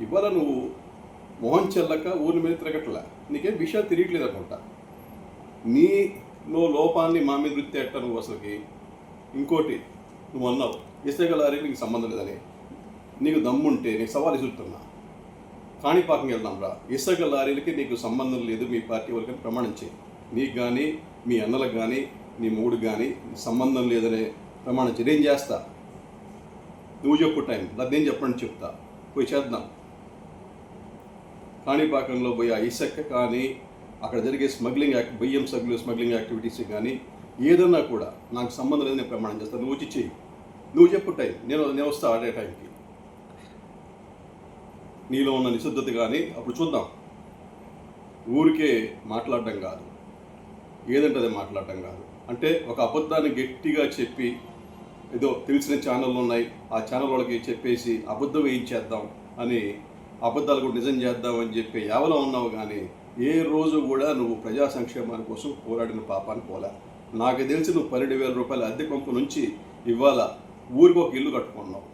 ఇవాళ నువ్వు మొహం చెల్లక ఊరి మీద తిరగట్లా, నీకేం విషయాలు తెలియట్లేదు అనుకుంటా. నీలో లోపాన్ని మా మీద వృత్తి ఎట్ట నువ్వు అసలుకి. ఇంకోటి నువ్వు అన్నావు ఇసుక లారీకి నీకు సంబంధం లేదని. నీకు దమ్ముంటే నీకు సవాల్ ఇస్తున్నా, కాణిపాకం వెళ్దాం రా, ఇసుక లారీలకి నీకు సంబంధం లేదు మీ పార్టీ వాళ్ళకి ప్రమాణం చేయి. నీకు కానీ మీ అన్నలకు కానీ నీ మూడుకు కానీ సంబంధం లేదనే ప్రమాణం చేయి. నేను చేస్తా, నువ్వు చెప్పు టైం, నేను చెప్పండి చెప్తా, పోయి చేద్దాం. కాణిపాకంలో పోయి ఆ ఇసుక కానీ అక్కడ జరిగే బియ్యం స్మగ్లింగ్ యాక్టివిటీస్ కానీ ఏదన్నా కూడా నాకు సంబంధం లేదని నేను ప్రమాణం చేస్తాను. నువ్వు వచ్చి చెయ్యి, నువ్వు చెప్పు టైం, నేను వస్తా ఆడే టైంకి. నీలో ఉన్న నిశుద్ధత కానీ అప్పుడు చూద్దాం. ఊరికే మాట్లాడడం కాదు, ఏదంటే అదే మాట్లాడడం కాదు. అంటే ఒక అబద్ధాన్ని గట్టిగా చెప్పి ఏదో తెలిసిన ఛానళ్ళు ఉన్నాయి ఆ ఛానల్ వాళ్ళకి చెప్పేసి అబద్ధం వేయించేద్దాం అని, అబద్ధాలు కూడా నిజం చేద్దాం అని చెప్పి ఎవరో ఉన్నావు. కానీ ఏ రోజు కూడా నువ్వు ప్రజా సంక్షేమాని కోసం పోరాడిన పాపాన్ని పోలే. నాకు తెలిసి నువ్వు 12,000 రూపాయల అద్దె కొంపు నుంచి ఇవాళ ఊరికి ఒక ఇల్లు కట్టుకున్నావు.